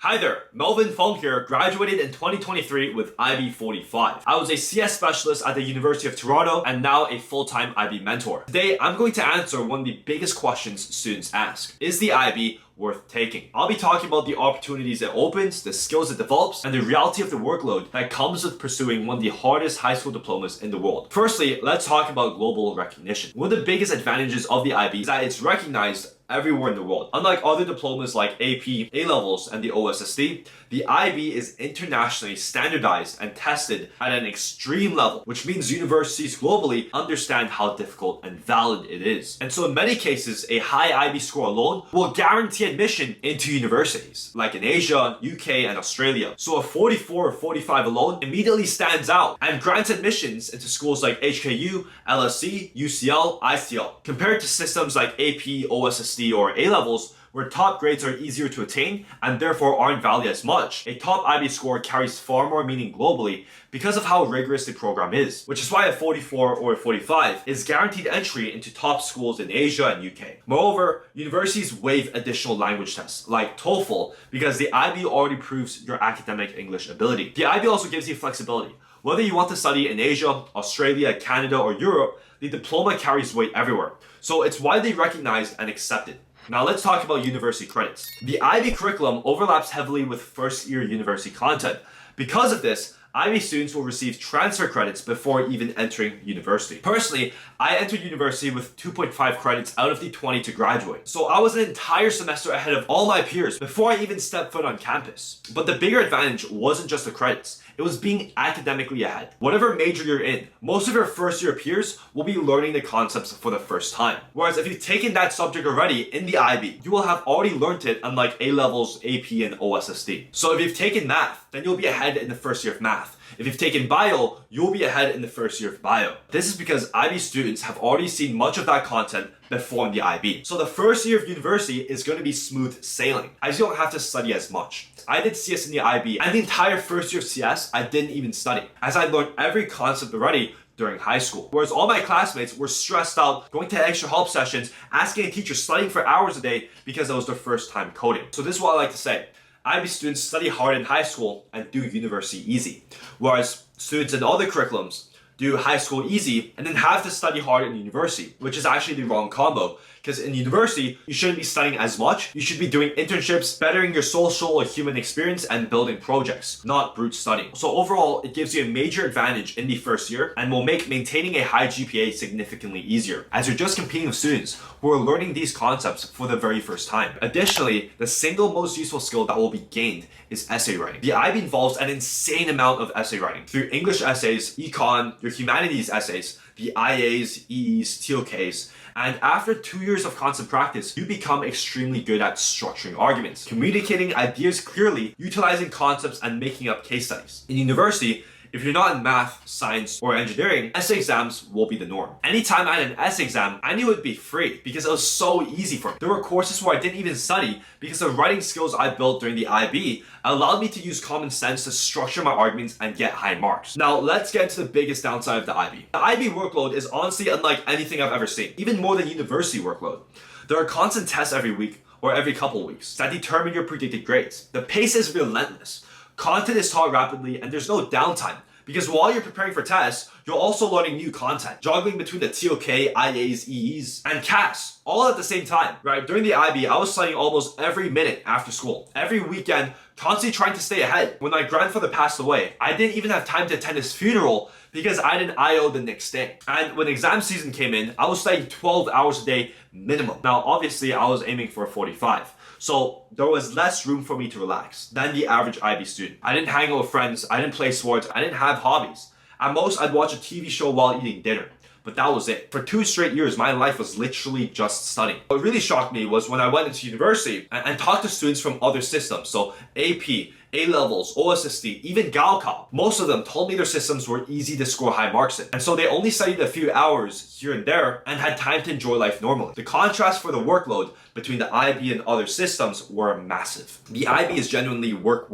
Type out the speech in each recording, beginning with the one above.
Hi there, Melvin Fung here, graduated in 2023 with IB 45. I was a CS specialist at the University of Toronto and now a full-time IB mentor. Today, I'm going to answer one of the biggest questions students ask. Is the IB worth taking? I'll be talking about the opportunities it opens, the skills it develops, and the reality of the workload that comes with pursuing one of the hardest high school diplomas in the world. Firstly, let's talk about global recognition. One of the biggest advantages of the IB is that it's recognized everywhere in the world. Unlike other diplomas like AP, A-levels, and the OSSD, the IB is internationally standardized and tested at an extreme level, which means universities globally understand how difficult and valid it is. And so in many cases, a high IB score alone will guarantee admission into universities, like in Asia, UK, and Australia. So a 44 or 45 alone immediately stands out and grants admissions into schools like HKU, LSE, UCL, ICL, compared to systems like AP, OSSD, or A-levels, where top grades are easier to attain and therefore aren't valued as much. A top IB score carries far more meaning globally because of how rigorous the program is, which is why a 44 or a 45 is guaranteed entry into top schools in Asia and UK. Moreover, universities waive additional language tests like TOEFL because the IB already proves your academic English ability. The IB also gives you flexibility. Whether you want to study in Asia, Australia, Canada, or Europe, the diploma carries weight everywhere, so it's widely recognized and accepted. Now let's talk about university credits. The IB curriculum overlaps heavily with first-year university content. Because of this, IB students will receive transfer credits before even entering university. Personally, I entered university with 2.5 credits out of the 20 to graduate. So I was an entire semester ahead of all my peers before I even stepped foot on campus. But the bigger advantage wasn't just the credits. It was being academically ahead. Whatever major you're in, most of your first year peers will be learning the concepts for the first time. Whereas if you've taken that subject already in the IB, you will have already learned it, unlike A-levels, AP, and OSSD. So if you've taken math, then you'll be ahead in the first year of math. If you've taken bio, you'll be ahead in the first year of bio. This is because IB students have already seen much of that content before in the IB. So the first year of university is going to be smooth sailing, as you don't have to study as much. I did CS in the IB, and the entire first year of CS, I didn't even study, as I learned every concept already during high school. Whereas all my classmates were stressed out, going to extra help sessions, asking a teacher, studying for hours a day because that was their first time coding. So this is what I like to say. IB students study hard in high school and do university easy, whereas students in other curriculums do high school easy and then have to study hard in university, which is actually the wrong combo. Because in university, you shouldn't be studying as much. You should be doing internships, bettering your social or human experience, and building projects, not brute studying. So overall, it gives you a major advantage in the first year and will make maintaining a high GPA significantly easier, as you're just competing with students who are learning these concepts for the very first time. Additionally, the single most useful skill that will be gained is essay writing. The IB involves an insane amount of essay writing through English essays, econ, your humanities essays, the IAs, EEs, TOKs, and after 2 years of constant practice, you become extremely good at structuring arguments, communicating ideas clearly, utilizing concepts, and making up case studies. In university, if you're not in math, science, or engineering, essay exams will be the norm. Anytime I had an essay exam, I knew it would be free because it was so easy for me. There were courses where I didn't even study because the writing skills I built during the IB allowed me to use common sense to structure my arguments and get high marks. Now, let's get into the biggest downside of the IB. The IB workload is honestly unlike anything I've ever seen, even more than university workload. There are constant tests every week or every couple weeks that determine your predicted grades. The pace is relentless. Content is taught rapidly and there's no downtime, because while you're preparing for tests, you're also learning new content, juggling between the TOK, IAs, EEs, and CAS, all at the same time, right? During the IB, I was studying almost every minute after school, every weekend, constantly trying to stay ahead. When my grandfather passed away, I didn't even have time to attend his funeral because I had an IO the next day. And when exam season came in, I was studying 12 hours a day minimum. Now, obviously, I was aiming for a 45. So there was less room for me to relax than the average IB student. I didn't hang out with friends, I didn't play sports, I didn't have hobbies. At most, I'd watch a TV show while eating dinner. But that was it. For 2 straight years, my life was literally just studying. What really shocked me was when I went into university and talked to students from other systems. So AP, A-levels, OSSD, even Gaokao. Most of them told me their systems were easy to score high marks in. And so they only studied a few hours here and there and had time to enjoy life normally. The contrast for the workload between the IB and other systems were massive. The IB is genuinely work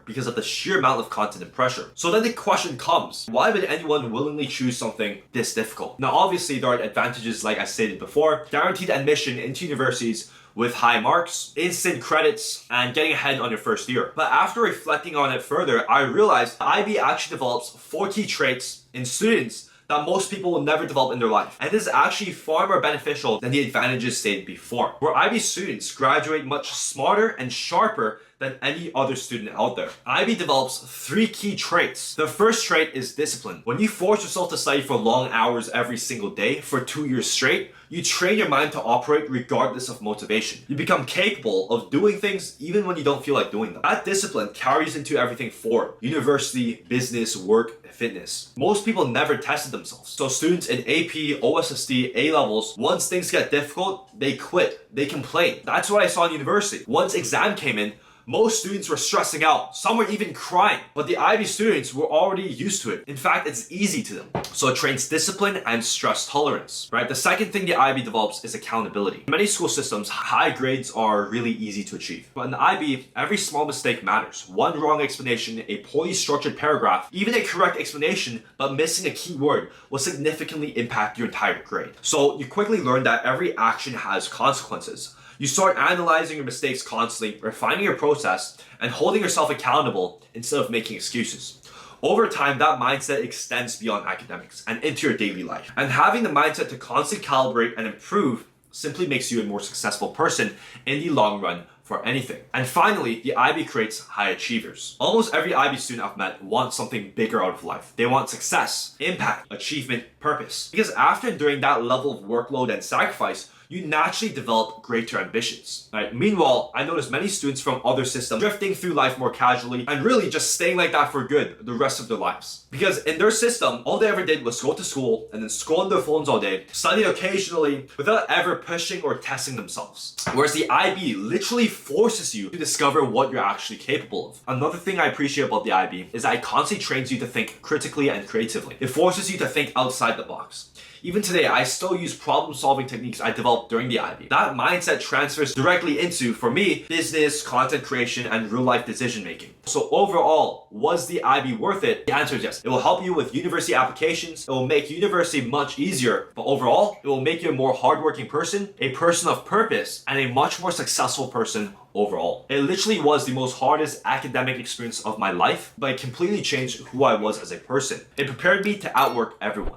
because of the sheer amount of content and pressure. So then the question comes, why would anyone willingly choose something this difficult? Now obviously there are advantages like I stated before. Guaranteed admission into universities with high marks, instant credits, and getting ahead on your first year. But after reflecting on it further, I realized IB actually develops 4 key traits in students that most people will never develop in their life. And this is actually far more beneficial than the advantages stated before, where IB students graduate much smarter and sharper than any other student out there. IB develops 3 key traits. The first trait is discipline. When you force yourself to study for long hours every single day for 2 years straight, you train your mind to operate regardless of motivation. You become capable of doing things even when you don't feel like doing them. That discipline carries into everything forward: university, business, work, fitness. Most people never tested themselves. So students in AP, OSSD, A-levels, once things get difficult, they quit, they complain. That's what I saw in university. Once exam came in, most students were stressing out. Some were even crying. But the IB students were already used to it. In fact, it's easy to them. So it trains discipline and stress tolerance, right? The second thing the IB develops is accountability. In many school systems, high grades are really easy to achieve. But in the IB, every small mistake matters. One wrong explanation, a poorly structured paragraph, even a correct explanation but missing a key word will significantly impact your entire grade. So you quickly learn that every action has consequences. You start analyzing your mistakes constantly, refining your process, and holding yourself accountable instead of making excuses. Over time, that mindset extends beyond academics and into your daily life. And having the mindset to constantly calibrate and improve simply makes you a more successful person in the long run for anything. And finally, the IB creates high achievers. Almost every IB student I've met wants something bigger out of life. They want success, impact, achievement, purpose. Because after enduring that level of workload and sacrifice, you naturally develop greater ambitions, right? Meanwhile, I notice many students from other systems drifting through life more casually and really just staying like that for good the rest of their lives. Because in their system, all they ever did was go to school and then scroll on their phones all day, study occasionally without ever pushing or testing themselves. Whereas the IB literally forces you to discover what you're actually capable of. Another thing I appreciate about the IB is that it constantly trains you to think critically and creatively. It forces you to think outside the box. Even today, I still use problem-solving techniques I developed during the IB. That mindset transfers directly into, for me, business, content creation, and real-life decision-making. So overall, was the IB worth it? The answer is yes. It will help you with university applications. It will make university much easier. But overall, it will make you a more hardworking person, a person of purpose, and a much more successful person overall. It literally was the most hardest academic experience of my life, but it completely changed who I was as a person. It prepared me to outwork everyone.